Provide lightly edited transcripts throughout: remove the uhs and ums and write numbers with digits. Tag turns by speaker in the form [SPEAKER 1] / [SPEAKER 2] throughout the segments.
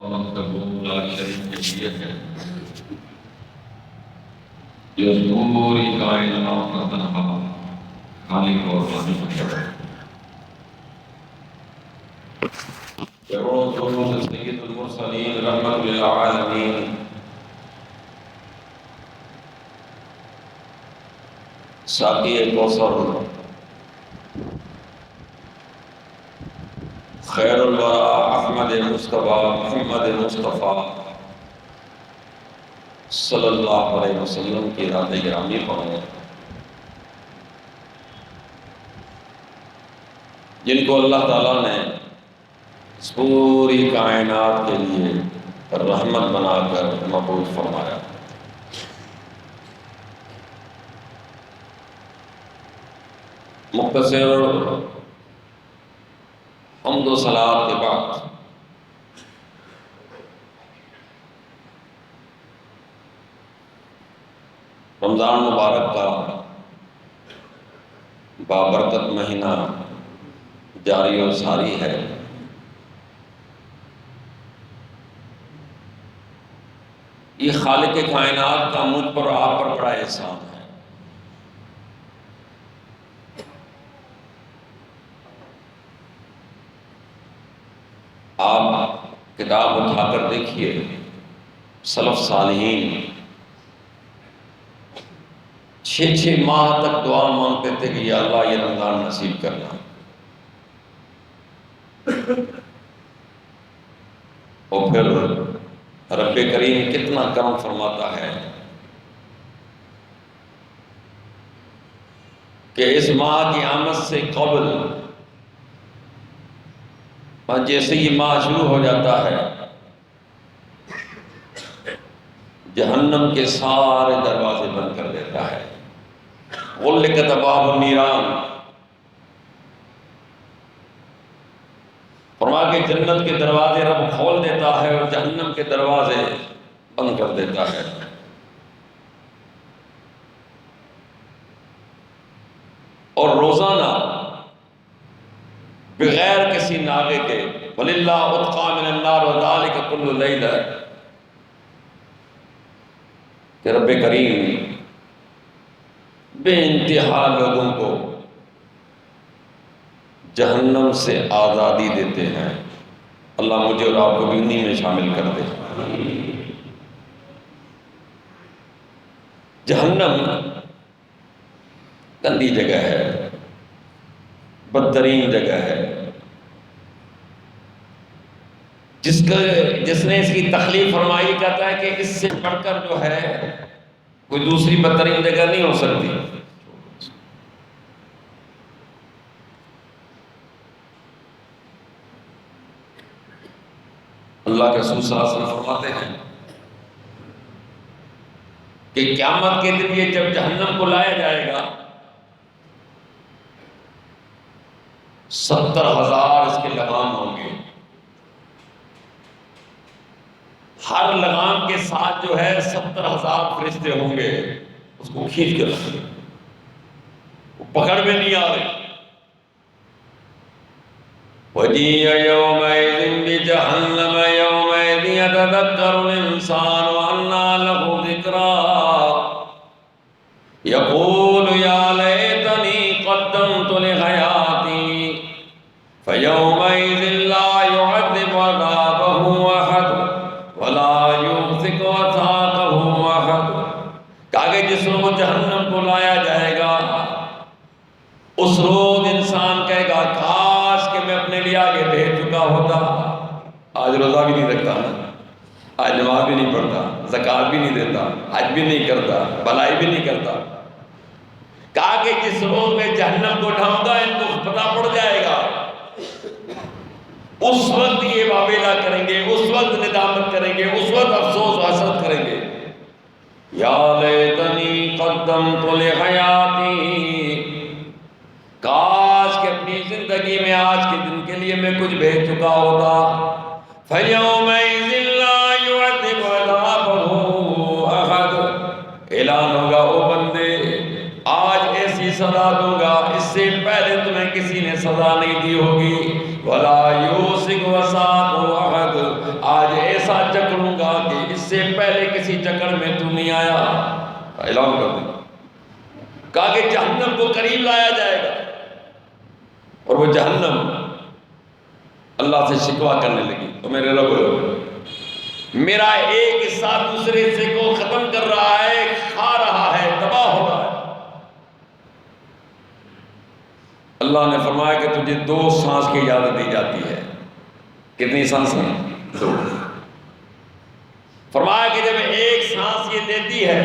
[SPEAKER 1] لا شریک ہے جو پوری کائنات کا تنہا خالق اور مالک ہے۔ درود سید المرسلین رحمت للعالمین ساقی کوثر خیر الورا احمد مصطفیٰ محمد مصطفیٰ صلی اللہ علیہ وسلم کی ذات گرامی پر جن کو اللہ تعالیٰ نے اس پوری کائنات کے لیے رحمت بنا کر مبعوث فرمایا۔ مختصر حمد و صلوات کے بعد رمضان مبارک کا بابرکت مہینہ جاری و ساری ہے۔ یہ خالق کائنات کا مجھ پر آپ پر بڑا احسان ہے۔ آپ کتاب اٹھا کر دیکھیے، سلف صالحین 6 ماہ تک دعا مانگتے تھے کہ یا اللہ یہ رمضان نصیب کرنا، اور پھر رب کریم کتنا کرم فرماتا ہے کہ اس ماہ کی آمد سے قبل جیسے یہ ماہ شروع ہو جاتا ہے جہنم کے سارے دروازے بند کر دیتا ہے۔ غلقت ابواب النیران، فرما کہ جنت کے دروازے رب کھول دیتا ہے اور جہنم کے دروازے بند کر دیتا ہے۔ اور روزانہ بغیر کسی ناغے کے وَلِلَّهُ أُتْقَى مِنَ النَّارِ وَذَلِكَ كُلُّ لَيْلَةٍ کہ رب کریم بے انتہا لوگوں کو جہنم سے آزادی دیتے ہیں۔ اللہ مجھے اور آپ کو بھی انہی میں شامل کر دے۔ جہنم گندی جگہ ہے، بدترین جگہ ہے۔ جس نے اس کی تخلیق فرمائی کہتا ہے کہ اس سے بڑھ کر جو ہے کوئی دوسری بدترین جگہ نہیں ہو سکتی۔ اللہ کے رسول صلی اللہ علیہ وسلم فرماتے ہیں کہ قیامت کے دن یہ جب جہنم کو لایا جائے گا 70,000 اس کے لگام ہوں گے، ہر لگام کے ساتھ جو ہے 70,000 فرشتے ہوں گے، اس کو کھینچ کے رکھیں گے، وہ پکڑ میں نہیں آ رہے۔ وَجِيءَ يَوْمَئِذٍ بِجَهَنَّمَ يَوْمَئِذٍ يَتَذَكَّرُ الْإِنسَانُ وَأَنَّىٰ لَهُ ذِكْرَىٰ يَقُولُ يَا لَيْتَنِي قَدَّمْتُ لِحَيَاتِي فَيَوْمَئِذٍ لَا يُعَذِّبُ عَذَابَهُ أَحَدٌ وَلَا يُوثِقُ وَثَاقَهُ أَحَدٌ کہ جس روز جہنم کو لایا جائے گا اس روز انسان کہے گا کاش کہ میں اپنے لیے آگے بھیج چکا ہوتا۔ آج روزہ بھی نہیں رکھتا، آج نماز بھی نہیں پڑھتا، زکوٰۃ بھی نہیں دیتا، حج بھی نہیں کرتا، بھلائی بھی نہیں کرتا۔ کہا کہ جس روز میں جہنم کو ڈھاؤں گا ان کو پتہ پڑ جائے گا، اس وقت یہ واویلا کریں گے، اس وقت ندامت کریں گے، اس وقت افسوس و حسرت کریں گے۔ یا لیتنی قدمت لحیاتی، کاش کہ اپنی زندگی میں آج کے دن کے لیے میں کچھ بھیج چکا ہوتا۔ فَيَوْمَئِذٍ لَا يُعَذِّبُ عَذَابَهُ أَحَدٌ، اعلان ہوگا او بندے آج ایسی سزا دوں گا اس سے پہلے تمہیں کسی نے سزا نہیں دی ہوگی۔ وَلَا يُوثِقُ وَثَاقَهُ أَحَدٌ، آج ایسا جکڑوں گا کہ اس سے پہلے کسی جکڑ میں تو نہیں آیا. اعلان کر دیں. کہا کہ جہنم کو قریب لایا جائے گا اور وہ جہنم اللہ سے شکوہ کرنے لگی. تو میرے رب میرا ایک حصہ دوسرے حصے کو ختم کر رہا ہے, کھا رہا ہے, تباہ ہو رہا ہے. اللہ نے فرمایا کہ تجھے 2 سانس کی اجازت دی جاتی ہے. کتنی سانس ہیں؟ 2. فرمایا کہ جب ایک سانس یہ دیتی ہے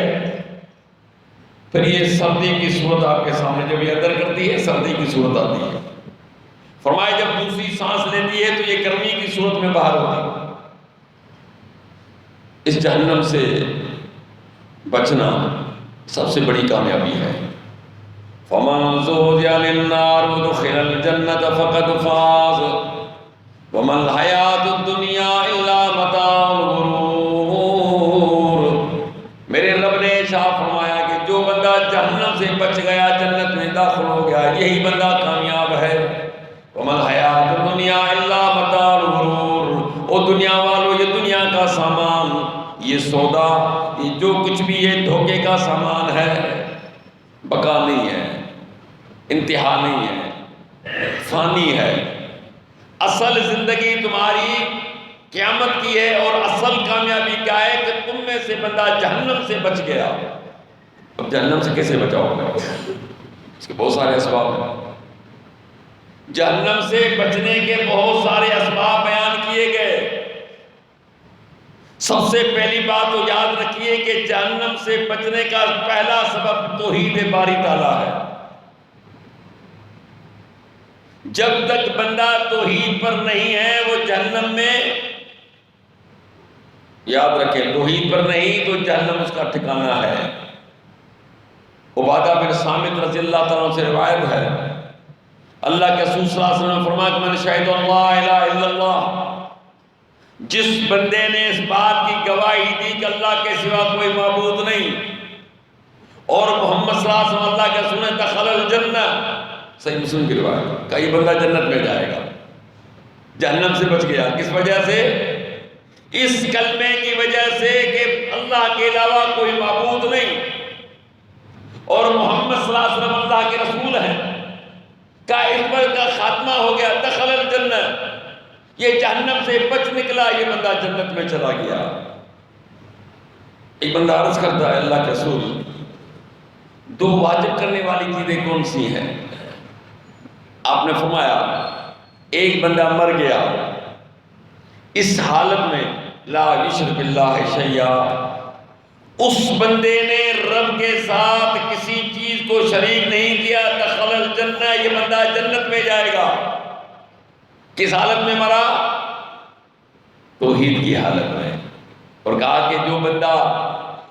[SPEAKER 1] پھر یہ سردی کی صورت آپ کے سامنے, جب یہ اندر کرتی ہے سردی کی صورت آتی ہے. فرمایا جب دوسری سانس لیتی ہے تو یہ گرمی کی صورت میں باہر ہوتی ہے. اس جہنم سے بچنا سب سے بڑی کامیابی ہے. فَمَنْ زُحْزِحَ عَنِ النَّارِ وَأُدْخِلَ الْجَنَّةَ فَقَدْ فَازَ وَمَا الْحَيَاةُ الدُّنْيَا إِلَّا مَتَاعُ الْغُرُورِ. میرے رب نے ارشاد فرمایا کہ جو بندہ جہنم سے بچ گیا, جنت میں داخل ہو گیا, یہی بندہ کامیاب ہے. وَمَا الْحَيَاةُ الدُّنْيَا إِلَّا مَتَاعُ الْغُرُورِ. او دنیا والو, یہ دنیا کا سامان, یہ سودا, یہ جو کچھ بھی یہ دھوکے کا سامان ہے, بقا نہیں ہے, انتہا نہیں ہے, فانی ہے. اصل زندگی تمہاری قیامت کی ہے اور اصل کامیابی کیا ہے کہ تم میں سے بندہ جہنم سے بچ گیا. اب جہنم سے کیسے بچاؤ گے؟ اس کے بہت سارے اسباب ہیں. جہنم سے بچنے کے بہت سارے اسباب بیان کیے گئے. سب سے پہلی بات تو یاد رکھیے کہ جہنم سے بچنے کا پہلا سبب توحید باری تعالیٰ ہے. جب تک بندہ توحید پر نہیں ہے وہ جہنم میں, یاد رکھیں, توحید پر نہیں تو جہنم اس کا ٹھکانہ ہے. عبادہ بن صامت رضی اللہ تعالیٰ سے روایت ہے, اللہ کے رسول صلی اللہ علیہ وسلم نے فرمایا کہ من شہد اللہ الہ الا اللہ, جس بندے نے اس بات کی گواہی دی کہ اللہ کے سوا کوئی معبود نہیں اور محمد صلی اللہ علیہ وسلم اللہ کے رسول, دخل الجنہ. صحیح مسلم کی روایت, کہ یہ بندہ جنت میں جائے گا, جہنم سے بچ گیا. کس وجہ سے؟ اس کلمے کی وجہ سے کہ اللہ کے علاوہ کوئی معبود نہیں اور محمد صلی اللہ علیہ وسلم اللہ کے رسول ہیں, کا اس پر کا خاتمہ ہو گیا. دخل الجنہ, یہ جہنم سے بچ نکلا, یہ بندہ جنت میں چلا گیا. ایک بندہ عرض کرتا ہے اللہ کے رسول 2 واجب کرنے والی چیزیں کون سی ہیں؟ آپ نے فرمایا ایک بندہ مر گیا اس حالت میں لا یشرک باللہ شیئا, اس بندے نے رب کے ساتھ کسی چیز کو شریک نہیں کیا, دخل الجنہ, یہ بندہ جنت میں جائے گا. کس حالت میں مرا؟ توحید کی حالت میں. اور کہا کہ جو بندہ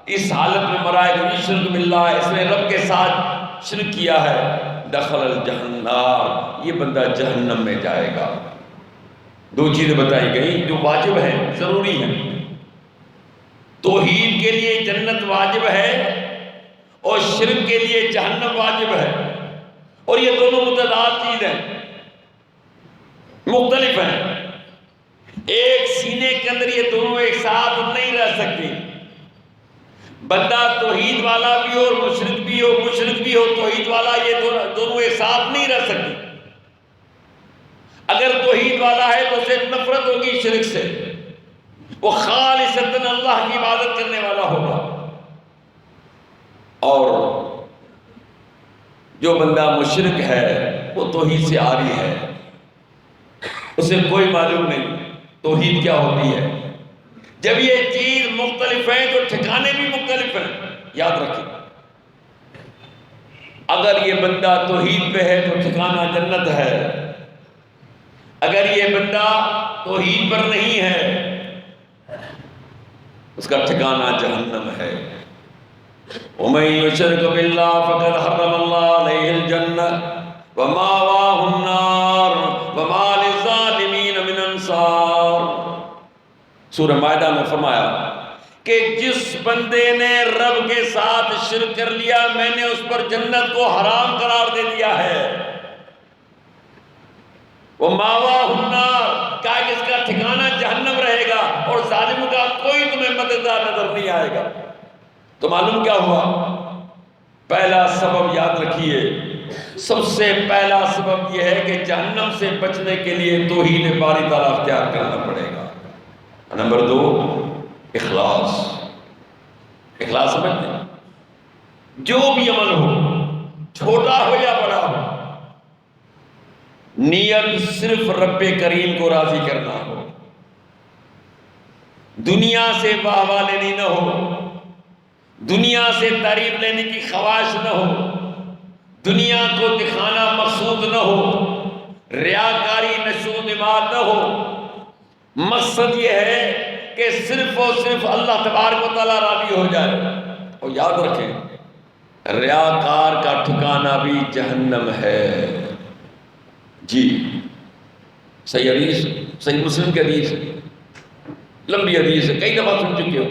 [SPEAKER 1] اس حالت میں مرا ہے کہ یشرک باللہ, اس نے رب کے ساتھ شرک کیا ہے, دخل الجہنم, یہ بندہ جہنم میں جائے گا. 2 چیزیں بتائی گئی جو واجب ہیں, ضروری ہیں. توحید کے لیے جنت واجب ہے اور شرک کے لیے جہنم واجب ہے, اور یہ دونوں متضاد چیزیں مختلف ہیں. ایک سینے کے اندر یہ دونوں ایک ساتھ نہیں رہ سکتی. بندہ توحید والا بھی ہو اور مشرک بھی ہو, مشرک بھی ہو توحید والا, یہ دونوں ایک ساتھ نہیں رہ سکتی. اگر توحید والا ہے تو اسے نفرت ہوگی شرک سے, وہ خالصتاً اللہ کی عبادت کرنے والا ہوگا. اور جو بندہ مشرک ہے وہ توحید سے عاری ہے, اسے کوئی معلوم نہیں توحید کیا ہوتی ہے. جب یہ چیز مختلف ہیں تو ٹھکانے بھی مختلف ہیں. یاد رکھیں, اگر یہ بندہ توحید پہ ہے تو ٹھکانہ جنت ہے, اگر یہ بندہ توحید پر نہیں ہے اس کا ٹھکانہ جہنم ہے. وَمَن يُشْرِكْ بِاللَّهِ فَقَدْ حَرَّمَ اللَّهُ عَلَيْهِ الْجَنَّةَ وَمَأْوَاهُ النَّارُ وَمَا لِلظَّالِمِينَ مِنْ أَنصَارٍ. سورہ مائدہ میں فرمایا کہ جس بندے نے رب کے ساتھ شرک کر لیا میں نے اس پر جنت کو حرام قرار دے دیا ہے. وَمَأْوَاهُ النَّارُ, کہا کہ اس کا ٹھکانہ جہنم رہے گا اور ظالم کا کوئی تمہیں مددگار نظر نہیں آئے گا۔ تو معلوم کیا ہوا؟ پہلا سبب یاد رکھیے، سب سے پہلا سبب یہ ہے کہ جہنم سے بچنے کے لیے توحید باری تعالیٰ اختیار کرنا پڑے گا۔ نمبر 2 اخلاص۔ اخلاص سمجھتے ہیں؟ جو بھی عمل ہو، چھوٹا ہو یا بڑا ہو، نیت صرف رب کریم کو راضی کرنا ہو، دنیا سے واہ واہ لینی نہ ہو، دنیا سے تعریف لینے کی خواہش نہ ہو، دنیا کو دکھانا مقصود نہ ہو، ریاکاری نشو و نما نہ ہو۔ مقصد یہ ہے کہ صرف اور صرف اللہ تبارک و تعالیٰ راضی ہو جائے۔ اور یاد رکھیں، ریاکار کا ٹھکانہ بھی جہنم ہے۔ جی صحیح حدیث، صحیح مسلم کی حدیث، لمبی حدیث ہے، کئی دفعہ سن چکے ہو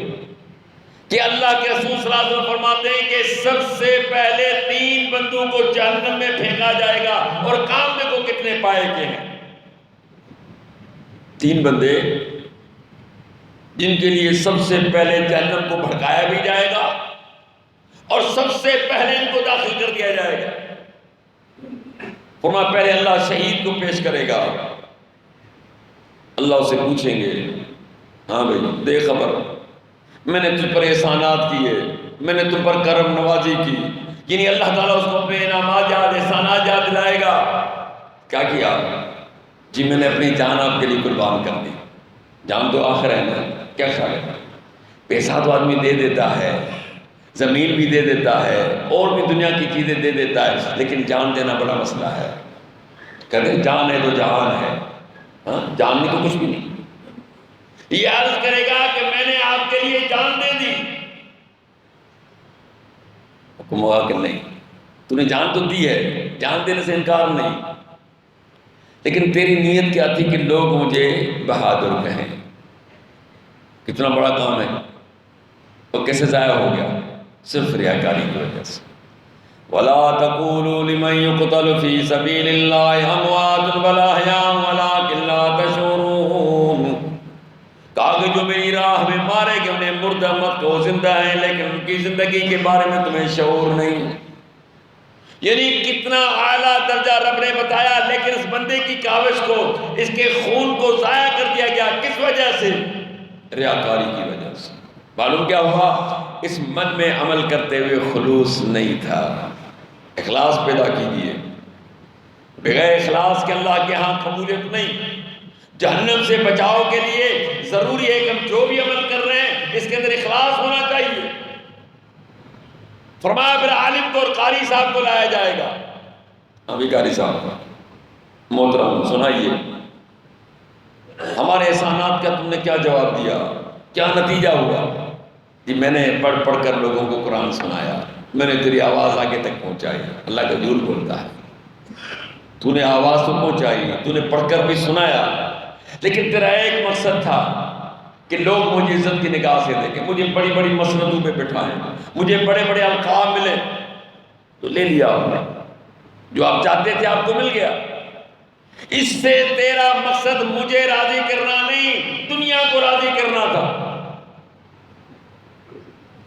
[SPEAKER 1] کہ اللہ کے رسول صلی اللہ علیہ وسلم فرماتے ہیں کہ سب سے پہلے 3 بندوں کو جہنم میں پھینکا جائے گا، اور کام دیکھو کتنے پائے کے ہیں۔ 3 بندے جن کے لیے سب سے پہلے جہنم کو بھڑکایا بھی جائے گا اور سب سے پہلے ان کو داخل کر دیا جائے گا۔ فرمایا پہلے اللہ شہید کو پیش کرے گا، اللہ اسے پوچھیں گے، ہاں بھائی دے خبر، میں نے تجھ پر احسانات کیے، میں نے تم پر کرم نوازی کی، یعنی اللہ تعالیٰ اس کو اپنے انعامات یاد، احسانات یاد دلائے گا۔ کیا کیا؟ جی میں نے اپنی جان آپ کے لیے قربان کر دی۔ جان تو آخر ہے نا، کیا خیال ہے؟ پیسہ تو آدمی دے دیتا ہے، زمین بھی دے دیتا ہے، اور بھی دنیا کی چیزیں دے دیتا ہے، لیکن جان دینا بڑا مسئلہ ہے۔ کہتے ہیں جان ہے تو جہان ہے، ہاں جان میں تو کچھ بھی نہیں۔ یہ عرض کرے گا کہ میں نے آپ کے لیے جان دے دی، حکم ہوگا کہ نہیں، تو نے جان تو دی ہے، جان دینے سے انکار نہیں، لیکن تیری نیت کیا تھی کہ لوگ مجھے بہادر کہیں۔ کتنا بڑا کام ہے، اور کیسے ضائع ہو گیا؟ صرف ریاکاری کی وجہ سے۔ وَلَا تَقُولُوا لِمَنْ يُقْتَلُ فِي سَبِيلِ اللَّهِ أَمْوَاتٌ بَلْ أَحْيَاءٌ وَلَٰكِن لَّا تَشْعُرُونَ۔ کہا کہ جو میری راہ میں مارے گئے انہیں مردہ مت کہو، زندہ ہیں، لیکن ان کی زندگی کے بارے میں تمہیں شعور نہیں۔ یعنی کتنا اعلیٰ درجہ رب نے بتایا، لیکن اس بندے کی کاوش کو، اس کے خون کو ضائع کر دیا گیا۔ کس وجہ سے؟ ریاکاری کی وجہ سے۔ معلوم کیا ہوا؟ اس من میں عمل کرتے ہوئے خلوص نہیں تھا۔ اخلاص پیدا کیجیے، بغیر اخلاص کے اللہ کے ہاں قبولیت نہیں۔ جہنم سے بچاؤ کے لیے ضروری ہے کہ ہم جو بھی عمل کر رہے ہیں اس کے اندر اخلاص ہونا چاہیے۔ فرمایا پھر عالم کو اور قاری صاحب کو لایا جائے گا۔ ابھی قاری صاحب محترم سنائیے، ہمارے احسانات کا تم نے کیا جواب دیا، کیا نتیجہ ہوا؟ جی میں نے پڑھ پڑھ کر لوگوں کو قرآن سنایا، میں نے تیری آواز آگے تک پہنچائی۔ اللہ کا جھول بولتا ہے، تو نے آواز تو پہنچائی، تو نے پڑھ کر بھی سنایا، لیکن تیرا ایک مقصد تھا کہ لوگ مجھے عزت کی نگاہ سے دیکھیں، مجھے بڑی بڑی مسندوں پہ بٹھائیں، مجھے بڑے بڑے القاب ملیں۔ تو لے لیا آپ نے، جو آپ چاہتے تھے آپ کو مل گیا۔ اس سے تیرا مقصد مجھے راضی کرنا نہیں، دنیا کو راضی کرنا تھا۔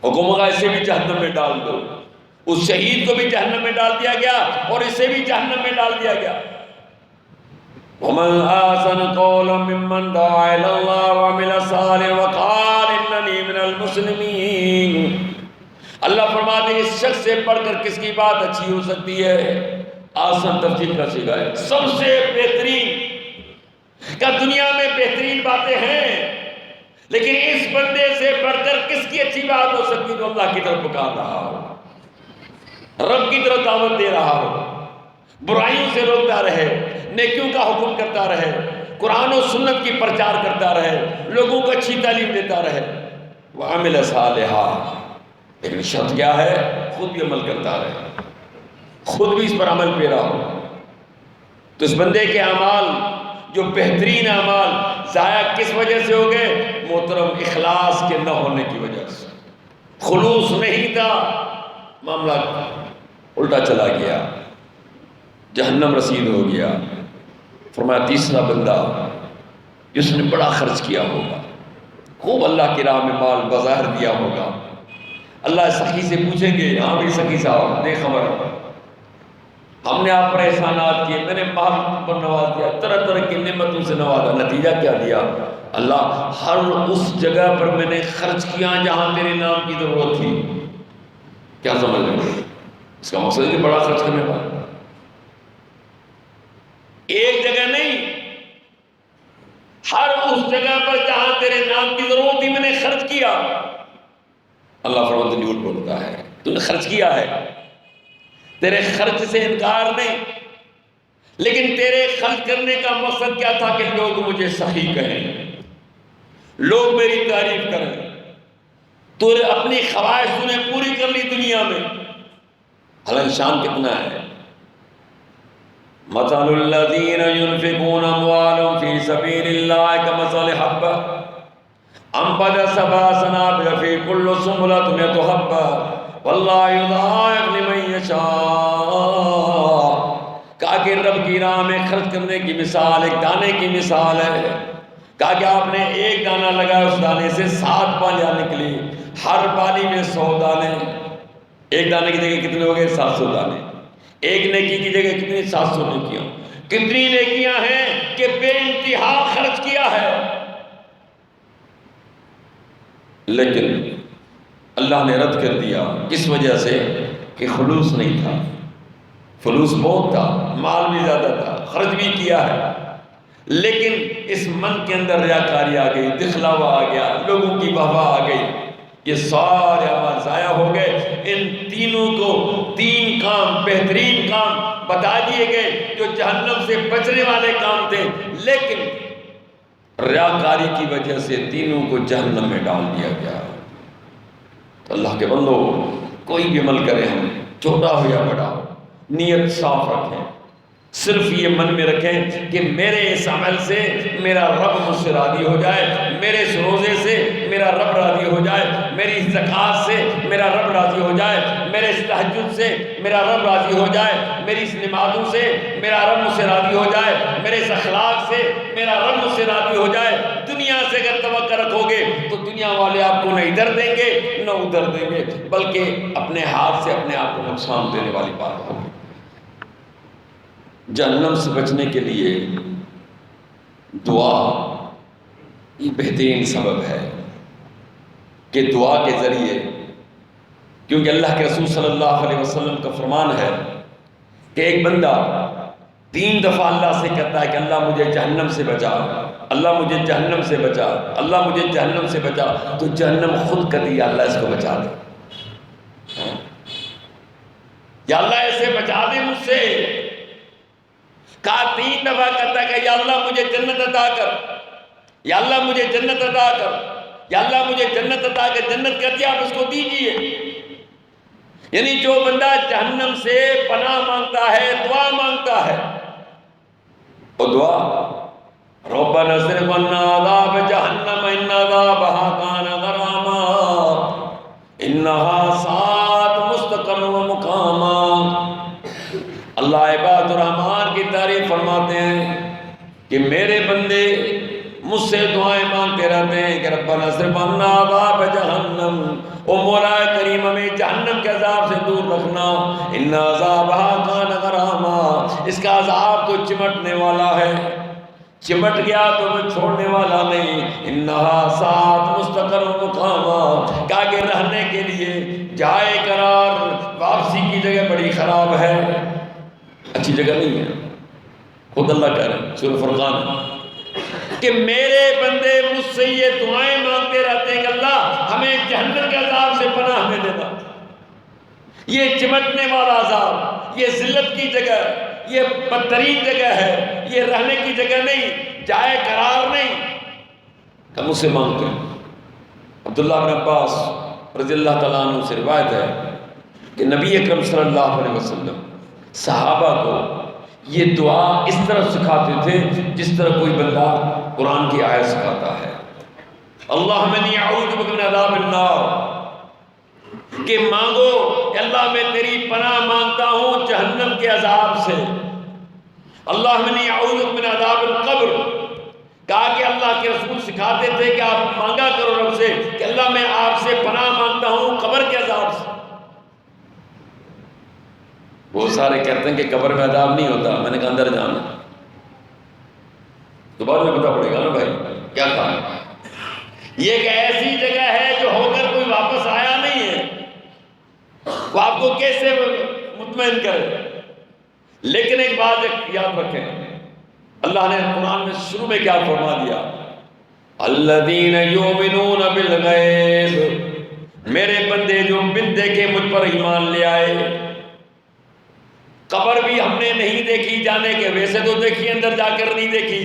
[SPEAKER 1] حکم ہوگا اسے بھی جہنم میں ڈال دو۔ اس شہید کو بھی جہنم میں ڈال دیا گیا اور اسے بھی جہنم میں ڈال دیا گیا۔ وَمَنْ أَحْسَنُ قَوْلًا مِّمَّنْ دَعَا إِلَى اللَّهِ وَعَمِلَ صَالِحًا وَقَالَ إِنَّنِي مِنَ الْمُسْلِمِينَ۔ اللہ فرماتے ہیں اس شخص سے پڑھ کر کس کی بات اچھی ہو سکتی ہے؟ آسان تفصیل کا سگا ہے، سب سے بہترین کا دنیا میں بہترین باتیں ہیں، لیکن اس بندے سے بڑھ کر کس کی اچھی بات ہو سکتی جو اللہ کی طرف پکار رہا ہو، رب کی طرف دعوت دے رہا ہو، برائیوں سے روکتا رہے، نیکیوں کا حکم کرتا رہے، قرآن و سنت کی پرچار کرتا رہے، لوگوں کو اچھی تعلیم دیتا رہے۔ وَعَمِلَ صَالِحًا، لیکن شرط کیا ہے؟ خود بھی عمل کرتا رہے، خود بھی اس پر عمل پیرا ہو۔ تو اس بندے کے اعمال جو بہترین اعمال ضائع کس وجہ سے ہو گئے؟ محترم اخلاص کے نہ ہونے کی وجہ سے۔ خلوص نہیں تھا، معاملہ الٹا چلا گیا، جہنم رسید ہو گیا۔ فرمایا تیسرا بندہ جس نے بڑا خرچ کیا ہوگا، خوب اللہ کی راہ میں مال بظاہر دیا ہوگا، اللہ سخی سے پوچھیں گے، ہاں بھی سخی صاحب دے خبر، ہم نے آپ پر احسانات کیے، میں نے مال پر نواز دیا، طرح طرح کی نعمتوں سے نوازا، نتیجہ کیا دیا؟ اللہ ہر اس جگہ پر میں نے خرچ کیا جہاں تیرے نام کی ضرورت تھی۔ کیا سمجھ رہے ہیں؟ اس کا مقصد ہے بڑا خرچ کرنے والا، ایک جگہ نہیں، ہر اس جگہ پر جہاں تیرے نام کی ضرورت تھی میں نے خرچ کیا۔ اللہ فرماتا ہے جھوٹ بولتا ہے، تو نے خرچ کیا ہے، تیرے خرچ سے انکار نہیں، لیکن تیرے خرچ کرنے کا مقصد کیا تھا کہ لوگ مجھے سخی کہیں، لوگ میری تعریف کریں، تو نے اپنی خواہش تو نے پوری کر لی دنیا میں، حالانکہ شان کتنا ہے۔ مثل الذین ينفقون اموالهم في سبيل الله كمثل حبة انبتت سبع سنابل في كل سنبلة مئة حبة واللہ یضاعف لمن یشاء۔ کہا کہ رب کی راہ میں خرچ کرنے کی مثال ایک دانے کی مثال ہے، کہا کہ آپ نے ایک دانہ لگایا، اس دانے سے 7 بالیاں نکلی، ہر بالی میں 100 دانے، ایک دانے کی جگہ کتنے ہو گئے؟ 700 دانے، ایک نیکی کی جگہ کتنی؟ 700 نیکیاں۔ کتنی نیکیاں ہیں کہ بے انتہا خرچ کیا ہے، لیکن اللہ نے رد کر دیا، کس وجہ سے؟ کہ خلوص نہیں تھا، فلوس بہت تھا، مال بھی زیادہ تھا، خرچ بھی کیا ہے، لیکن اس من کے اندر ریاکاری آ گئی، دکھلاوا آ گیا، لوگوں کی واہ آ گئی، یہ سارے اعمال ضائع ہو گئے۔ ان تینوں کو 3 کام، بہترین کام بتا دیے گئے جو جہنم سے بچنے والے کام تھے، لیکن ریاکاری کی وجہ سے تینوں کو جہنم میں ڈال دیا گیا۔ تو اللہ کے بندو، کوئی بھی عمل کرے، ہم چھوٹا ہو یا بڑا ہو، نیت صاف رکھیں، صرف یہ من میں رکھیں کہ میرے اس عمل سے میرا رب مجھ سے راضی ہو جائے، میرے اس روزے سے میرا رب راضی ہو جائے، میری اس زکوٰۃ سے میرا رب راضی ہو جائے، میرے اس تہجد سے میرا رب راضی ہو جائے، میری اس نمازوں سے میرا رب مجھ سے راضی ہو جائے، میرے اس اخلاق سے میرا رب مجھ سے راضی ہو جائے۔ دنیا سے اگر توقع رکھو گے تو دنیا والے آپ کو نہ ادھر دیں گے نہ ادھر دیں گے، بلکہ اپنے ہاتھ سے اپنے آپ کو نقصان دینے والی بات ہوگی۔ جہنم سے بچنے کے لیے دعا یہ بہترین سبب ہے کہ دعا کے ذریعے، کیونکہ اللہ کے رسول صلی اللہ علیہ وسلم کا فرمان ہے کہ ایک بندہ 3 دفعہ اللہ سے کہتا ہے کہ اللہ مجھے جہنم سے بچا، اللہ مجھے جہنم سے بچا، اللہ مجھے جہنم سے بچا، تو جہنم خود کہتی ہے اللہ اس کو بچا دے، یا اللہ ایسے بچا دے مجھ سے۔ کہا 3 دفعہ کہتا ہے کہ یا اللہ مجھے جنت عطا کر، یا اللہ مجھے جنت عطا کر، یا اللہ مجھے جنت عطا کر، جنت کہتی ہے آپ اس کو دیجئے۔ یعنی جو بندہ جہنم سے پناہ مانگتا ہے، دعا مانگتا ہے، وہ دعا ربنا اصرف عنا عذاب جہنم ان عذابها کان غراما انها ساءت مستقرا ومقاما۔ اللہ عباد الرحمان کی تعریف فرماتے ہیں کہ میرے بندے مجھ سے دعائیں مانگتے رہتے ہیں کہ ربنا اصرف عنا عذاب جہنم، او مولا کریم ہمیں جہنم کے عذاب سے دور رکھنا، ان عذابها کان غراما، اس کا عذاب تو چمٹنے والا ہے، چمٹ گیا تو میں چھوڑنے والا نہیں، انہا سات مستقر مقاما، کہا کہ رہنے کے لیے جائے قرار واپسی کی جگہ بڑی خراب ہے، اچھی جگہ نہیں ہے۔ خود اللہ کہہ رہے ہیں سورہ فرقان کہ میرے بندے مجھ سے یہ دعائیں مانگتے رہتے ہیں کہ اللہ ہمیں جہنم کے عذاب سے پناہ میں دینا، یہ چمٹنے والا عذاب، یہ ذلت کی جگہ، یہ بدترین جگہ ہے، یہ رہنے کی جگہ نہیں، جائے قرار نہیں، ہم اسے مانگتے ہیں۔ عبداللہ بن عباس رضی اللہ تعالیٰ عنہ سے روایت ہے کہ نبی اکرم صلی اللہ علیہ وسلم صحابہ کو یہ دعا اس طرح سکھاتے تھے جس طرح کوئی بندہ قرآن کی آیت سکھاتا ہے، اللہم انی اعوذ بک من عذاب النار، کہ مانگو کہ اللہ میں تیری پناہ مانگتا ہوں جہنم کے عذاب سے، اللہم انی اعوذ بک من عذاب القبر، کہا کہ اللہ کے رسول سکھاتے تھے کہ آپ مانگا کرو رب سے کہ اللہ میں آپ سے پناہ مانگتا ہوں قبر کے عذاب سے۔ بہت سارے کہتے ہیں کہ قبر میں عذاب نہیں ہوتا، میں نے کہا اندر جانا تو بعد میں پتہ پڑے گا نا بھائی کیا کہا۔ یہ ایک ایسی جگہ ہے جو ہو کر کوئی واپس آیا نہیں ہے، وہ آپ کو کیسے مطمئن کرے۔ لیکن ایک بات یاد رکھیں، اللہ نے قرآن میں شروع میں کیا فرما دیا، الذین یؤمنون بالغیب، میرے بندے جو بن دیکھے مجھ پر ایمان لے آئے۔ قبر بھی ہم نے نہیں دیکھی جانے کے، ویسے تو دیکھی اندر جا کر نہیں دیکھی،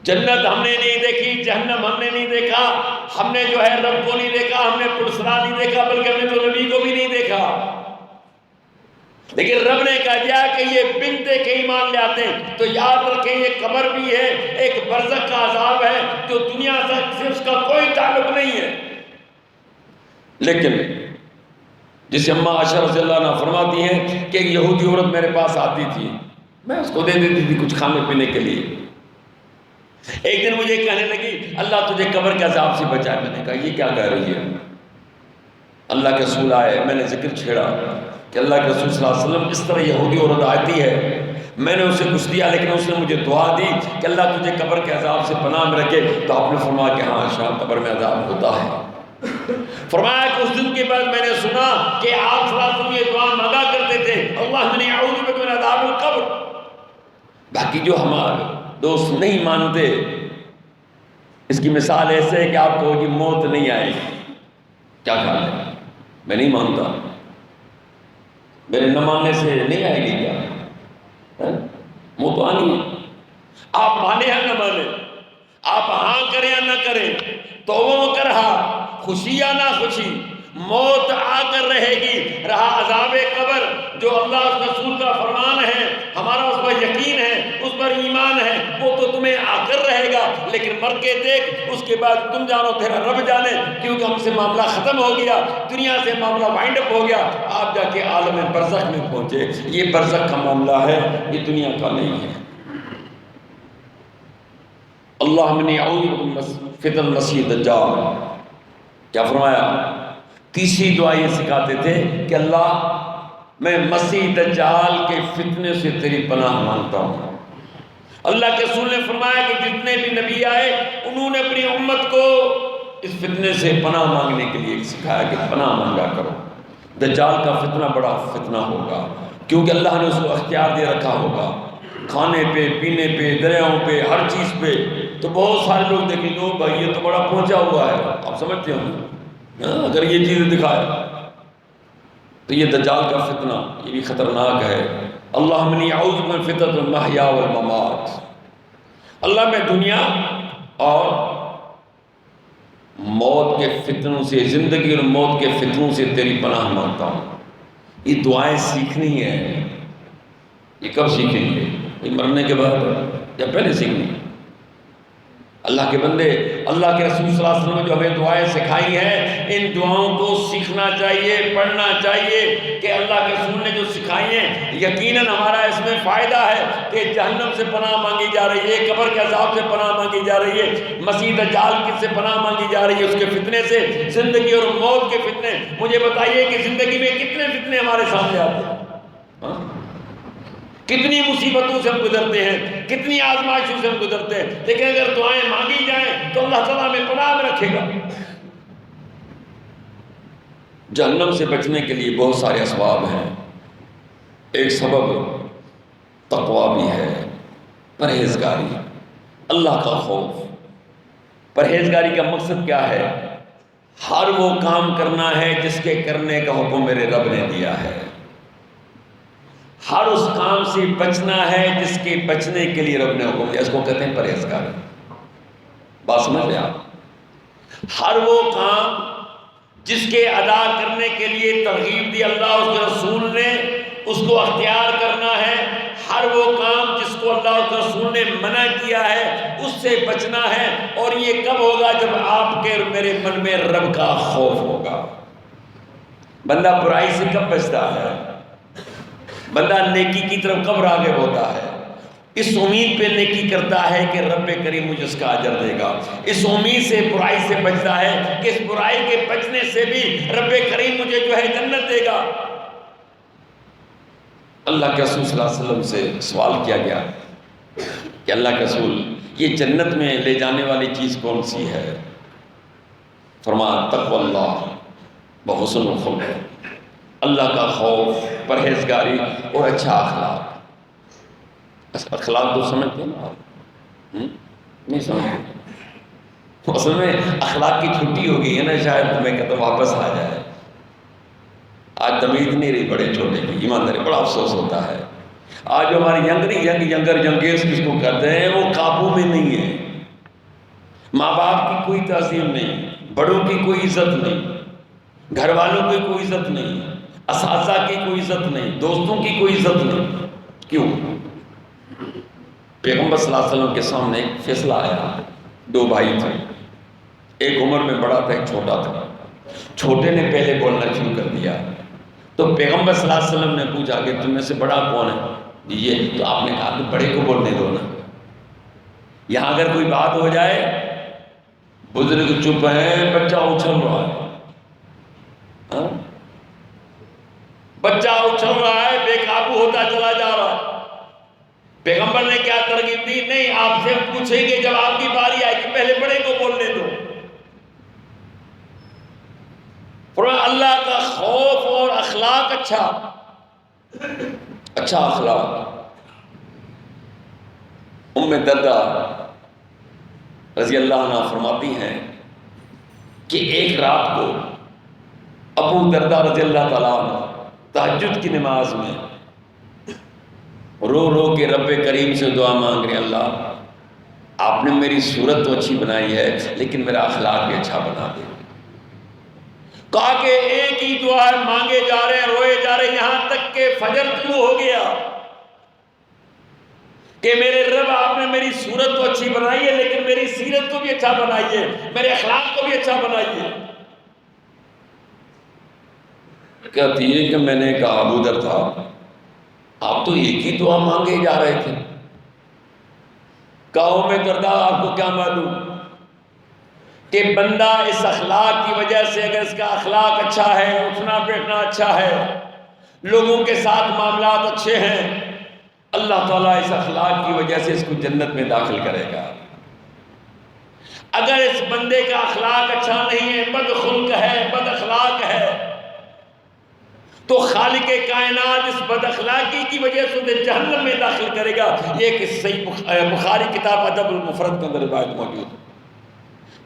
[SPEAKER 1] جنت ہم نے نہیں دیکھی، جہنم ہم نے نہیں دیکھا، ہم نے جو ہے رب کو نہیں دیکھا، ہم نے پرسرا نہیں دیکھا، بلکہ ہم نے تو نبی کو بھی نہیں دیکھا، لیکن رب نے کہا دیا کہ یہ بن دیکھے ایمان لے آتے ہیں۔ تو یاد رکھیں یہ قبر بھی ہے، ایک برزخ کا عذاب ہے جو دنیا سے اس کا کوئی تعلق نہیں ہے۔ لیکن جسے اماں عائشہ رضی اللہ عنہ فرماتی ہیں کہ ایک یہودی عورت میرے پاس آتی تھی، میں اس کو دے دیتی تھی کچھ کھانے پینے کے لیے۔ ایک دن مجھے کہنے لگی اللہ تجھے قبر کے عذاب سے بچائے۔ میں نے کہا یہ کیا کہہ رہی ہے؟ اللہ کے رسول آئے، میں نے ذکر چھیڑا کہ اللہ کے رسول صلی اللہ علیہ وسلم اس طرح یہودی عورت آتی ہے، میں نے اسے کچھ دیا لیکن اس نے مجھے دعا دی کہ اللہ تجھے قبر کے عذاب سے پناہ میں رکھے۔ تو آپ نے فرمایا کہ ہاں شاہ قبر میں عذاب ہوتا ہے۔ فرمایا کہ اس دن کے بعد میں نے سنا کہ آپ صلی اللہ علیہ وسلم یہ دعا مانگا کرتے تھے، اللہم انی اعوذ بک من عذاب القبر۔ باقی جو ہمارے دوست نہیں مانتے، اس کی مثال ایسے ہے کہ آپ کو کہ موت نہیں آئے گی، کیا خیال ہے؟ میں نہیں مانتا، میرے نہ ماننے سے نہیں آئے گی کیا؟ موت تو آنی ہے، آپ مانے یا نہ مانے، آپ ہاں کریں یا نہ کریں، تو وہ کرہا، خوشی یا نہ خوشی، موت آ کر رہے گی۔ رہا عذاب قبر جو اللہ اس رسول کا فرمان ہے، ہمارا اس پر یقین ہے، اس پر ایمان ہے، وہ تو تمہیں آ کر رہے گا، لیکن مر کے دیکھ، اس کے بعد تم جانو تیرا رب جانے، کیونکہ ہم سے معاملہ ختم ہو گیا، دنیا سے معاملہ وائنڈ اپ ہو گیا، آپ جا کے عالم برزخ میں پہنچے۔ یہ برزخ کا معاملہ ہے، یہ دنیا کا نہیں ہے۔ اللہم انی اعوذ بک من فتنۃ المسیح الدجال۔ کیا فرمایا؟ تیسری دعا یہ سکھاتے تھے کہ اللہ میں مسیح دجال کے فتنے سے تیری پناہ مانگتا ہوں۔ اللہ کے رسول نے فرمایا کہ جتنے بھی نبی آئے انہوں نے اپنی امت کو اس فتنے سے پناہ مانگنے کے لیے سکھایا کہ پناہ مانگا کرو۔ دجال کا فتنہ بڑا فتنہ ہوگا، کیونکہ اللہ نے اس کو اختیار دے رکھا ہوگا، کھانے پہ، پینے پہ، دریاؤں پہ، ہر چیز پہ۔ تو بہت سارے لوگ دیکھیں گے بھائی یہ تو بڑا پہنچا ہوا ہے، آپ سمجھتے ہو اگر یہ چیزیں دکھائے تو یہ دجال کا فتنہ یہ بھی خطرناک ہے۔ اللہم انی اعوذ بک من فتنۃ المحیا والممات۔ اللہ میں دنیا اور موت کے فتنوں سے، زندگی اور موت کے فتنوں سے تیری پناہ مانگتا ہوں۔ یہ دعائیں سیکھنی ہے۔ یہ کب سیکھیں گے؟ مرنے کے بعد یا پہلے سیکھنی؟ اللہ کے بندے، اللہ کے رسول صلی اللہ علیہ وسلم نے جو ہمیں دعائیں سکھائی ہیں، ان دعاؤں کو سیکھنا چاہیے، پڑھنا چاہیے کہ اللہ کے رسول نے جو سکھائی ہیں یقیناً ہمارا اس میں فائدہ ہے کہ جہنم سے پناہ مانگی جا رہی ہے، قبر کے عذاب سے پناہ مانگی جا رہی ہے، مسیح دجال سے پناہ مانگی جا رہی ہے، اس کے فتنے سے، زندگی اور موت کے فتنے۔ مجھے بتائیے کہ زندگی میں کتنے فتنے ہمارے سامنے آتے ہیں، کتنی مصیبتوں سے ہم گزرتے ہیں، کتنی آزمائشوں سے ہم گزرتے ہیں، لیکن اگر دعائیں مانگی جائیں تو اللہ تعالیٰ ہمیں پناہ میں رکھے گا۔ جہنم سے بچنے کے لیے بہت سارے اسباب ہیں۔ ایک سبب تقویٰ بھی ہے، پرہیزگاری، اللہ کا خوف۔ پرہیزگاری کا مقصد کیا ہے؟ ہر وہ کام کرنا ہے جس کے کرنے کا حکم میرے رب نے دیا ہے، ہر اس کام سے بچنا ہے جس کے بچنے کے لیے رب نے حکم دیا، اس کو کہتے ہیں پرہیزگاری۔ بات سمجھ رہے آپ؟ ہر وہ کام جس کے ادا کرنے کے لیے ترغیب دی اللہ اس کے رسول نے، اس کو اختیار کرنا ہے۔ ہر وہ کام جس کو اللہ اس کے رسول نے منع کیا ہے اس سے بچنا ہے، اور یہ کب ہوگا؟ جب آپ کے اور میرے من میں رب کا خوف ہوگا۔ بندہ برائی سے کب بچتا ہے؟ بندہ نیکی کی طرف کب راغب ہوتا ہے؟ اس امید پہ نیکی کرتا ہے کہ رب کریم مجھے اس کا اجر دے گا، اس امید سے برائی سے بچتا ہے کہ اس برائی کے بچنے سے بھی رب کریم مجھے جو ہے جنت دے گا۔ اللہ کے رسول صلی اللہ علیہ وسلم سے سوال کیا گیا کہ اللہ کے رسول یہ جنت میں لے جانے والی چیز کون سی ہے؟ فرمایا تقوی اللہ وحسن الخلق، اللہ کا خوف، پرہیزگاری اور اچھا اخلاق۔ اخلاق تو سمجھتے ہیں نا آپ؟ نہیں سمجھتے؟ اصل میں اخلاق کی چھٹی ہو گئی ہے نا، شاید تمہیں کہتا واپس آ جائے۔ آج تمیز نہیں رہی بڑے چھوٹے کی، ایمانداری بڑا افسوس ہوتا ہے۔ آج جو ہماری ینگرز جس کو کہتے ہیں وہ قابو میں نہیں ہے۔ ماں باپ کی کوئی تعظیم نہیں، بڑوں کی کوئی عزت نہیں، گھر والوں کی کوئی عزت نہیں، اساتذہ کی کوئی عزت نہیں، دوستوں کی کوئی عزت نہیں۔ کیوں؟ پیغمبر صلی اللہ علیہ وسلم کے سامنے ایک فیصلہ آیا، دو بھائی تھے، ایک عمر میں بڑا تھا ایک چھوٹا تھا۔ چھوٹے نے پہلے بولنا شروع کر دیا تو پیغمبر صلی اللہ علیہ وسلم نے پوچھا کہ تم میں سے بڑا کون ہے؟ یہ تو آپ نے کہا کہ بڑے کو بولنے دو نا، یہاں اگر کوئی بات ہو جائے بزرگ چپ ہے، بچہ اچھل رہا ہے، بچہ اچھل رہا ہے، بے قابو ہوتا چلا جا رہا ہے۔ پیغمبر نے کیا ترغیب دی؟ نہیں، آپ سے پوچھیں گے جب آپ کی باری آئے کہ پہلے بڑے کو بولنے دو۔ فرمایا اللہ کا خوف اور اخلاق اچھا اخلاق۔ ام دردہ رضی اللہ عنہ فرماتی ہیں کہ ایک رات کو ابو دردہ رضی اللہ تعالیٰ عنہ تہجد کی نماز میں رو رو کے رب کریم سے دعا مانگ رہے، اللہ آپ نے میری صورت تو اچھی بنائی ہے لیکن میرا اخلاق بھی اچھا بنا دے۔ کہا کہ ایک ہی دعا ہے، مانگے جا رہے ہیں، روئے جا رہے ہیں، یہاں تک کہ فجر طلوع ہو گیا کہ میرے رب آپ نے میری صورت تو اچھی بنائی ہے لیکن میری سیرت کو بھی اچھا بنائیے، میرے اخلاق کو بھی اچھا بنائیے۔ کہتی ہے کہ میں نے کہا ابو در تھا آپ تو ایک ہی دعا مانگے جا رہے تھے۔ کہو میں دردہ آپ کو کیا معلوم کہ بندہ اس اخلاق کی وجہ سے، اگر اس کا اخلاق اچھا ہے، اٹھنا بیٹھنا اچھا ہے، لوگوں کے ساتھ معاملات اچھے ہیں، اللہ تعالیٰ اس اخلاق کی وجہ سے اس کو جنت میں داخل کرے گا۔ اگر اس بندے کا اخلاق اچھا نہیں ہے، بد خلق ہے، بد اخلاق ہے، تو خالق کائنات اس بد اخلاقی کی وجہ سے اسے جہنم میں داخل کرے گا۔ یہ ایک صحیح بخاری کتاب ادب المفرد کے اندر روایت موجود ہے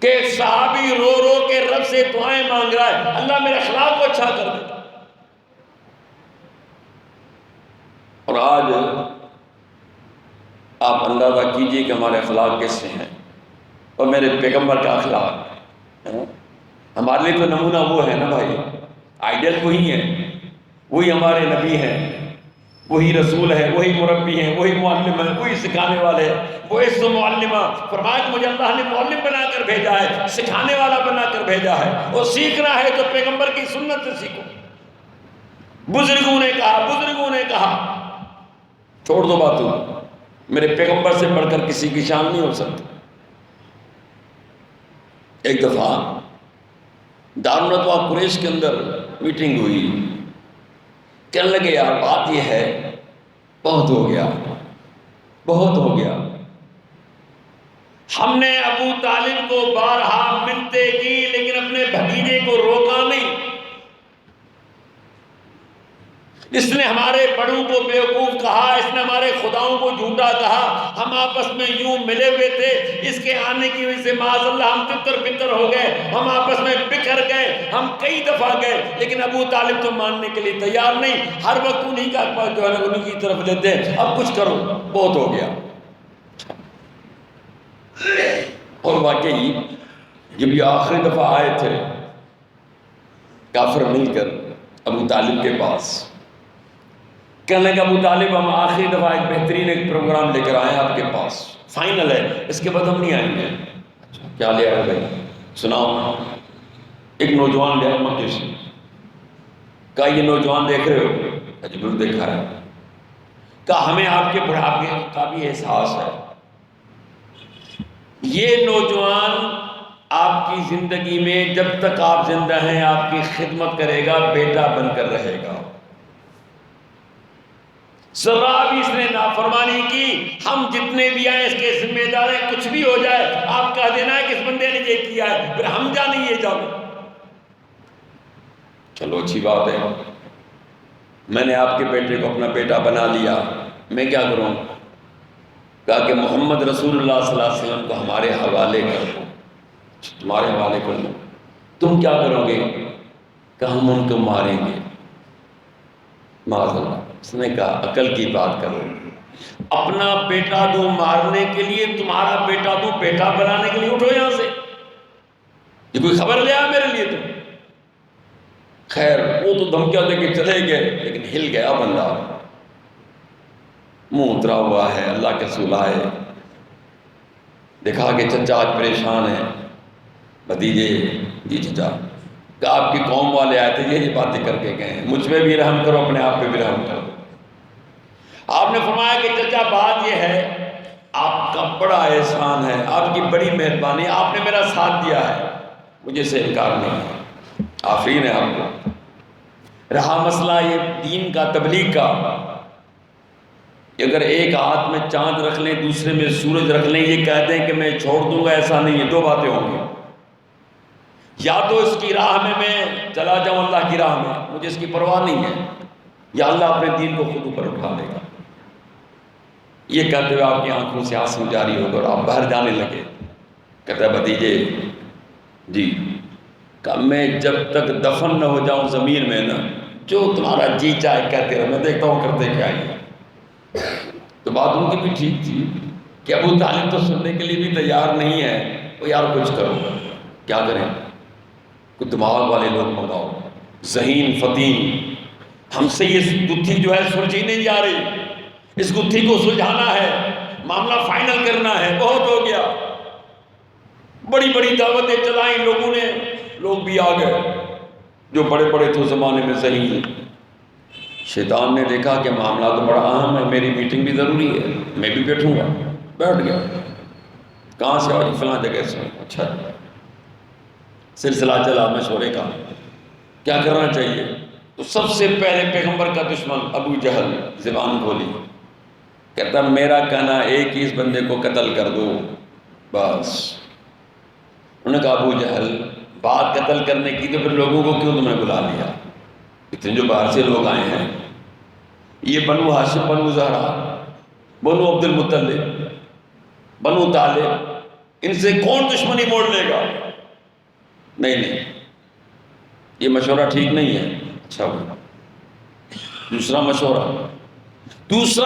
[SPEAKER 1] کہ ایک صحابی رو رو کے رب سے دعائیں مانگ رہا ہے، اللہ میرے اخلاق کو اچھا کر دے۔ اور آج آپ اندازہ کیجئے کہ ہمارے اخلاق کیسے ہیں، اور میرے پیغمبر کا اخلاق ہمارے لیے تو نمونہ وہ ہے نا بھائی، آئیڈیل وہی ہے، وہی ہمارے نبی ہیں، وہی رسول ہے، وہی مربی ہیں، وہی معلم ہے، وہی سکھانے والے ہیں۔ وہ اس معلمہ فرمایا کہ مجھے اللہ نے معلم بنا کر بھیجا ہے، سکھانے والا بنا کر بھیجا ہے، اور سیکھنا ہے تو پیغمبر کی سنت سے سیکھو۔ بزرگوں نے کہا چھوڑ دو باتوں، میرے پیغمبر سے بڑھ کر کسی کی شان نہیں ہو سکتی۔ ایک دفعہ دارالندوا قریش کے اندر میٹنگ ہوئی، کہنے لگے یار بات یہ ہے بہت ہو گیا، ہم نے ابو طالب کو بارہا منتیں کی لیکن اپنے بھتیجے کو روکا نہیں، اس نے ہمارے بڑوں کو بیوقوف کہا، اس نے ہمارے خداؤں کو جھوٹا کہا، ہم آپس میں یوں ملے ہوئے تھے، اس کے آنے کی وجہ سے معاذ اللہ ہم تتر بتر ہو گئے، ہم آپس میں بکھر گئے، ہم کئی دفعہ گئے، لیکن ابو طالب تو ماننے کے لیے تیار نہیں، ہر وقت انہی کا جو ہے انہی کی طرف لیتے ہیں، اب کچھ کرو، بہت ہو گیا۔ اور واقعی جب یہ آخری دفعہ آئے تھے کافر مل کر ابو طالب کے پاس، کہنے لگا ابو طالب ہم آخری دفعہ ایک بہترین ایک پروگرام لے کر آئے ہیں آپ کے پاس، فائنل ہے، اس کے بعد ہم نہیں آئیں گے۔ کیا لے آئے بھائی؟ سناؤ۔ ایک نوجوان لے آئے مکے سے، کہا یہ نوجوان دیکھ رہے ہو؟ ضرور دیکھا ہے۔ کہ ہمیں آپ کے بڑھاپے کا بھی احساس ہے. یہ نوجوان آپ کی زندگی میں جب تک آپ زندہ ہیں آپ کی خدمت کرے گا، بیٹا بن کر رہے گا. ذرا بھی اس نے نافرمانی کی، ہم جتنے بھی آئے اس کے ذمہ دار ہیں، کچھ بھی ہو جائے آپ کہہ دینا ہے کہ اس بندے نے یہ کیا ہے، پھر ہم جانے یہ جانے. چلو اچھی بات ہے، میں نے آپ کے بیٹے کو اپنا بیٹا بنا لیا، میں کیا کروں؟ کہا کہ محمد رسول اللہ صلی اللہ علیہ وسلم کو ہمارے حوالے کر دو. تمہارے حوالے کر دو. تم کیا کرو گے؟ کہ ہم ان کو ماریں گے. معاذ اللہ. اس نے کہا عقل کی بات کرو، اپنا بیٹا دو مارنے کے لیے، تمہارا بیٹا دو بیٹا بنانے کے لیے. اٹھو یہاں سے، یہ کوئی خبر لے آیا میرے لیے تم؟ خیر وہ تو دھمکیاں دے کے چلے گئے، لیکن ہل گیا بندہ، منہ اترا ہوا ہے. اللہ کے رسول آئے، دیکھا کہ چچا آج پریشان ہے. بھتیجے، جی چچا، کہ آپ کی قوم والے آئے تھے، یہ باتیں کر کے گئے ہیں، مجھ پہ بھی رحم کرو، اپنے آپ پہ بھی رحم کرو. آپ نے فرمایا کہ چچا بات یہ ہے، آپ کا بڑا احسان ہے، آپ کی بڑی مہربانی، آپ نے میرا ساتھ دیا ہے، مجھے سے انکار نہیں ہے، آفرین ہے آپ کو. رہا مسئلہ یہ دین کا، تبلیغ کا، کہ اگر ایک ہاتھ میں چاند رکھ لیں دوسرے میں سورج رکھ لیں، یہ کہہ دیں کہ میں چھوڑ دوں گا، ایسا نہیں ہے. دو باتیں ہوں گی، یا تو اس کی راہ میں چلا جاؤں، اللہ کی راہ میں، مجھے اس کی پرواہ نہیں ہے، یا اللہ اپنے دین کو خود اوپر اٹھا لے گا. یہ کہتے ہوئے آپ کی آنکھوں سے آنسو جاری ہو گئے اور آپ باہر جانے لگے. کہتا ہے بھتیجے جی، کہ میں جب تک دفن نہ ہو جاؤں زمین میں نا، جو تمہارا جی چاہے کہتے رہو، میں دیکھتا ہوں کرتے کیا ہی. تو بات ان کی بھی ٹھیک تھی کہ ابو طالب تو سننے کے لیے بھی تیار نہیں ہے. وہ یار کچھ کرو، کیا کریں؟ کوئی دماغ والے لوگ منگاؤ، ذہین فتین. ہم سے یہ گتھی جو ہے سلجھی نہیں جا رہی، اس گتھی کو سلجھانا ہے، معاملہ فائنل کرنا ہے. بہت ہو گیا، بڑی بڑی دعوتیں چلائیں لوگوں نے، لوگ بھی آ گئے جو بڑے بڑے تھے زمانے میں ذہین. شیطان نے دیکھا کہ معاملہ تو بڑا اہم ہے، میری میٹنگ بھی ضروری ہے، میں بھی بیٹھوں گا. بیٹھ گیا. کہاں سے آج؟ فلاں جگہ سے. اچھا، سلسلہ چلا مشورے کا، کیا کرنا چاہیے؟ تو سب سے پہلے پیغمبر کا دشمن ابو جہل زبان کھولی، کہتا میرا کہنا ایک ہی، اس بندے کو قتل کر دو بس. انہوں نے کہا ابو جہل بات قتل کرنے کی تو پھر لوگوں کو کیوں تم نے بلا لیا؟ اتنے جو باہر سے لوگ آئے ہیں، یہ بنو ہاشم، بنو زہرا، بنو عبد المطلب، بنو طالب، ان سے کون دشمنی موڑ لے گا؟ نہیں، یہ مشورہ ٹھیک نہیں ہے. اچھا ہوا. دوسرا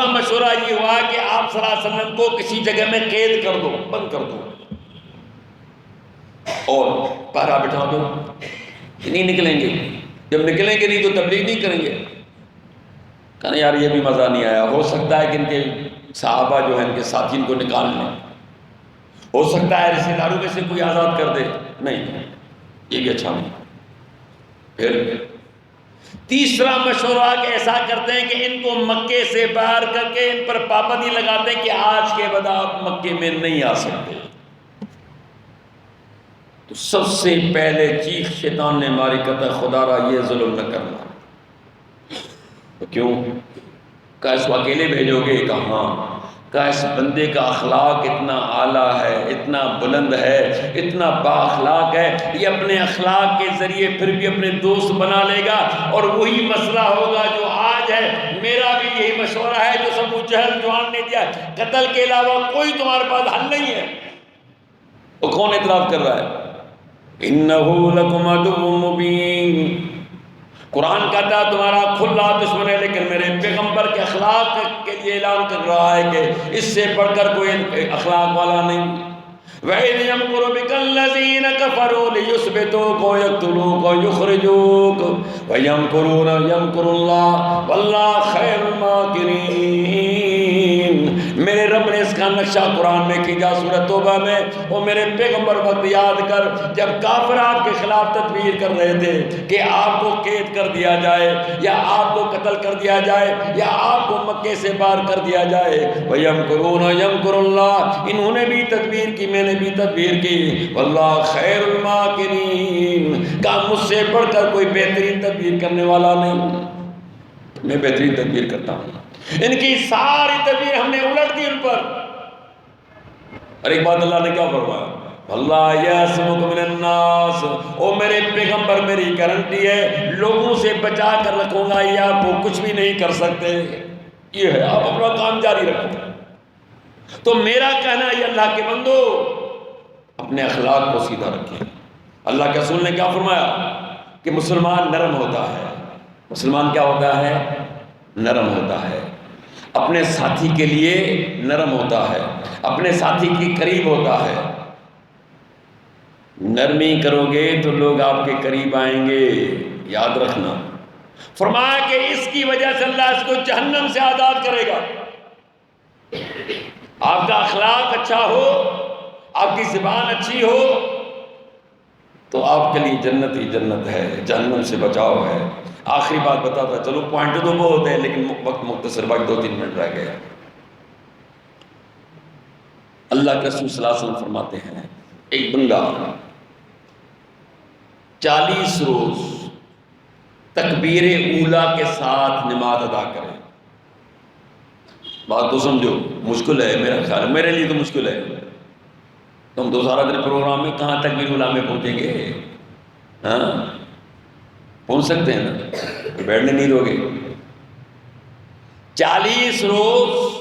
[SPEAKER 1] مشورہ یہ ہوا کہ آپ صلی اللہ علیہ وسلم کو کسی جگہ میں قید کر دو، بند کر دو، اور پہرا بٹھا دو کہ نہیں نکلیں گے. جب نکلیں گے نہیں تو تبلیغ نہیں کریں گے. کہنا یار یہ بھی مزہ نہیں آیا. ہو سکتا ہے کہ ان کے صحابہ جو ہیں ان کے ساتھین کو نکال لیں، ہو سکتا ہے رشتہ داروں میں سے کوئی آزاد کر دے. نہیں، یہ بھی اچھا نہیں. پھر تیسرا مشورہ کہ ایسا کرتے ہیں کہ ان کو مکے سے باہر کر کے ان پر پابندی لگاتے ہیں کہ آج کے بعد آپ مکے میں نہیں آ سکتے. تو سب سے پہلے چیخ شیطان نے ماری، کہتا خدا را یہ ظلم نہ کرنا. تو کیوں؟ کہا اس کو اکیلے بھیجو گے؟ کہاں؟ کہا اس بندے کا اخلاق اتنا اعلیٰ ہے، اتنا بلند ہے، اتنا با اخلاق ہے، یہ اپنے اخلاق کے ذریعے پھر بھی اپنے دوست بنا لے گا، اور وہی مسئلہ ہوگا جو آج ہے. میرا بھی یہی مشورہ ہے جو ابو جہل جوان نے دیا، قتل کے علاوہ کوئی تمہارے پاس حل نہیں ہے. وہ کون اعتراف کر رہا ہے؟ اِنَّهُ لَكُمْ عَدُوٌّ مُّبِينٌ. قرآن کہتا ہے تمہارا کھلا دشمن ہے، لیکن میرے پیغمبر کے اخلاق کے لیے اعلان کر رہا ہے کہ اس سے بڑھ کر کوئی اخلاق والا نہیں. وَإِذْ يَمْكُرُ بِكَ الَّذِينَ كَفَرُوا لِيُثْبِتُوكَ وَيَقْتُلُوكَ وَيُخْرِجُوكَ وَيَمْكُرُونَ وَيَمْكُرُ اللَّهُ وَاللَّهُ خَيْرُ الْمَاكِرِينَ. میرے رب نے اس کا نقشہ قرآن میں کھینچا سورۃ توبہ میں، اور میرے پیغمبر وقت یاد کر جب کافر آپ کے خلاف تدبیر کر رہے تھے کہ آپ کو قید کر دیا جائے یا آپ کو قتل کر دیا جائے یا آپ کو مکے سے باہر کر دیا جائے، وَيَمْكُرُونَ وَيَمْكُرُ اللَّهُ، انہوں نے بھی تدبیر کی، میں نے بھی تدبیر کی، وَاللَّهُ خَيْرُ الْمَاكِرِينَ، کہا مجھ سے بڑھ کر کوئی بہترین تدبیر کرنے والا نہیں، میں بہترین تدبیر کرتا ہوں۔ ان کی ساری تدبیر ہم نے الٹ دی ان پر۔ اور ایک بات اللہ نے کیا فرمایا، اللہ یعصمک من الناس، او میرے پیغمبر میری گارنٹی ہے لوگوں سے بچا کر رکھوں گا، یہ آپ کو کچھ بھی نہیں کر سکتے، یہ ہے، آپ اپنا کام جاری رکھو۔ تو میرا کہنا ہے اللہ کے بندو اپنے اخلاق کو سیدھا رکھیں۔ اللہ کے رسول نے کیا فرمایا کہ مسلمان نرم ہوتا ہے، مسلمان کیا ہوتا ہے؟ نرم ہوتا ہے، اپنے ساتھی کے لیے نرم ہوتا ہے، اپنے ساتھی کے قریب ہوتا ہے۔ نرمی کرو گے تو لوگ آپ کے قریب آئیں گے، یاد رکھنا۔ فرمایا کہ اس کی وجہ سے اللہ اس کو جہنم سے آزاد کرے گا۔ آپ کا اخلاق اچھا ہو، آپ کی زبان اچھی ہو تو آپ کے لیے جنت ہی جنت ہے، جہنم سے بچاؤ ہے۔ آخری بات بتاتا چلو، پوائنٹ تو بہت ہے لیکن وقت مختصر، باقی 2-3 منٹ رہ گئے۔ اللہ کے رسول صلی اللہ علیہ وسلم فرماتے ہیں ایک بندہ 40 روز تکبیر اولا کے ساتھ نماز ادا کرے۔ بات تو سمجھو، مشکل ہے میرا خیال، میرے لیے تو مشکل ہے۔ تم تو سارا دن پروگرام میں کہاں تکبیر اولا میں پہنچیں گے؟ ہاں پہنچ سکتے ہیں نا، بیٹھنے نہیں دو گے۔ 40 روز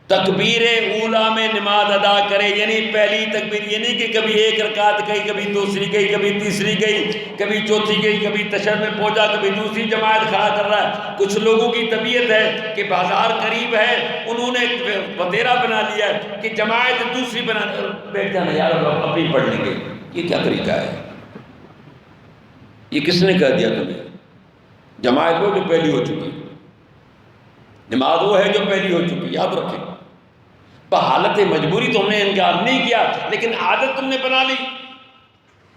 [SPEAKER 1] تکبیر اولا میں نماز ادا کرے، یعنی پہلی تکبیر، یہ نہیں کہ کبھی ایک رکعت گئی، کبھی دوسری گئی، کبھی تیسری گئی، کبھی چوتھی گئی، کبھی تشہد میں پہنچا، کبھی دوسری جماعت کھڑا کر رہا ہے۔ کچھ لوگوں کی طبیعت ہے کہ بازار قریب ہے، انہوں نے وطیرہ بنا لیا ہے کہ جماعت دوسری بنا، بیٹھ جانا یار اپنی پڑھ لیں گے۔ یہ کیا طریقہ ہے؟ یہ کس نے کہہ دیا تمہیں؟ جماعت وہ جو پہلی ہو چکی، نماز وہ ہے جو پہلی ہو چکی، یاد رکھیں۔ حالت مجبوری تو ہم نے انکار نہیں کیا، لیکن عادت تم نے بنا لی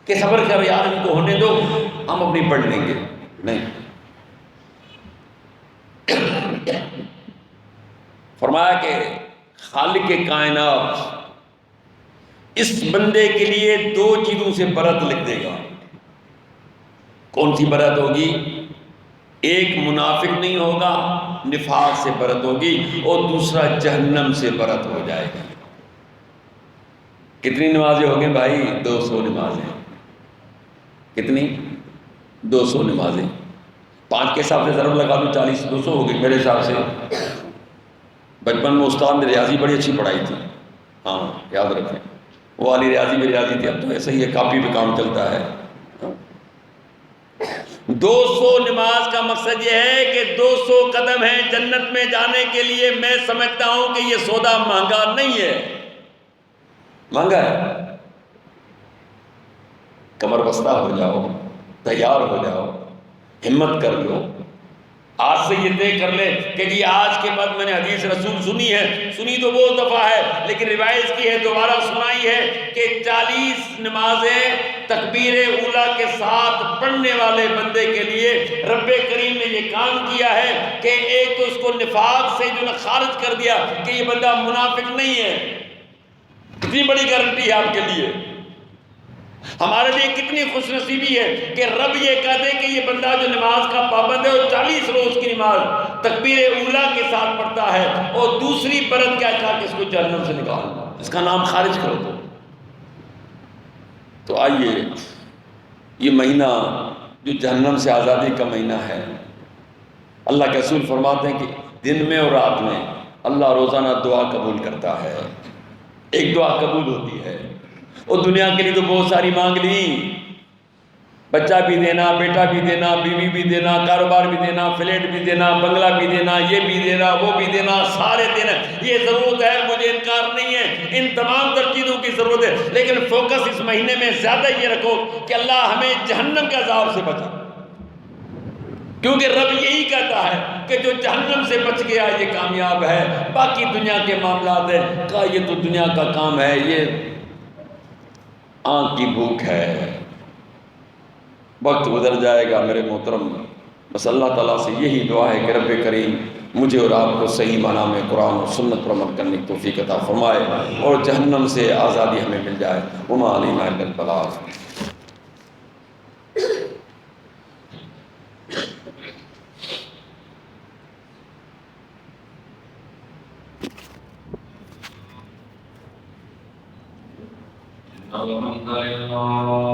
[SPEAKER 1] کہ صبر کرو یار ان کو ہونے دو، ہم اپنی پڑھ لیں گے۔ نہیں، فرمایا کہ خالق کائنات اس بندے کے لیے 2 چیزوں سے برت لکھ دے گا۔ کون سی برت ہوگی؟ ایک منافق نہیں ہوگا، نفاق سے برت ہوگی، اور دوسرا جہنم سے برت ہو جائے گی۔ کتنی نمازیں ہو گئیں بھائی؟ 200 نمازیں۔ کتنی؟ 200 نمازیں۔ 5 کے حساب سے ضرب لگا دو، 40 200 ہو گئی میرے حساب سے۔ بچپن میں استاد نے ریاضی بڑی اچھی پڑھائی تھی، ہاں یاد رکھیں، وہ والی ریاضی میں ریاضی تھی، اب تو ایسا ہی ہے، کاپی پہ کام چلتا ہے۔ 200 نماز کا مقصد یہ ہے کہ 200 قدم ہیں جنت میں جانے کے لیے۔ میں سمجھتا ہوں کہ یہ سودا مہنگا نہیں ہے، مہنگا ہے۔ کمر بستہ ہو جاؤ، تیار ہو جاؤ، ہمت کر لو، آج سے یہ طے کر لے کہ جی آج کے بعد میں نے حدیث رسول سنی ہے، سنی تو بہت دفعہ ہے لیکن روایت کی ہے، دوبارہ سنائی ہے کہ 40 نمازیں تکبیر اولا کے ساتھ پڑھنے والے بندے کے لیے رب کریم نے یہ کام کیا ہے کہ ایک تو اس کو نفاق سے جو خارج کر دیا کہ یہ بندہ منافق نہیں ہے۔ کتنی بڑی گارنٹی ہے آپ کے لیے، ہمارے لیے کتنی خوش نصیبی ہے کہ رب یہ کہہ دے کہ یہ بندہ جو نماز کا پابند ہے وہ 40 روز کی نماز تکبیر اولا کے ساتھ پڑھتا ہے، اور دوسری برت کیا کہا کہ اس کو جہنم سے نکال، اس کا نام خارج کرو دو۔ تو آئیے، یہ مہینہ جو جہنم سے آزادی کا مہینہ ہے، اللہ کے رسول فرماتے ہیں کہ دن میں اور رات میں اللہ روزانہ دعا قبول کرتا ہے۔ ایک دعا قبول ہوتی ہے، اور دنیا کے لیے تو بہت ساری مانگ لی، بچہ بھی دینا، بیٹا بھی دینا، بیوی بھی دینا، کاروبار بھی دینا، فلیٹ بھی دینا، بنگلہ بھی دینا، یہ بھی دینا، وہ بھی دینا، سارے دینا، یہ ضرورت ہے، مجھے انکار نہیں ہے، ان تمام تر چیزوں کی ضرورت ہے، لیکن فوکس اس مہینے میں زیادہ یہ رکھو کہ اللہ ہمیں جہنم کے عذاب سے بچا۔ کیونکہ رب یہی کہتا ہے کہ جو جہنم سے بچ گیا یہ کامیاب ہے، باقی دنیا کے معاملات ہے کہا یہ تو دنیا کا کام ہے، یہ آنکھ کی بھوک ہے، وقت گزر جائے گا میرے محترم۔ بس اللہ تعالیٰ سے یہی دعا ہے کہ رب کریم مجھے اور آپ کو صحیح معنی میں قرآن و سنت پر عمل کرنے کی توفیق عطا فرمائے اور جہنم سے آزادی ہمیں مل جائے۔ وما علینا الا البلاغ۔ الحمد للہ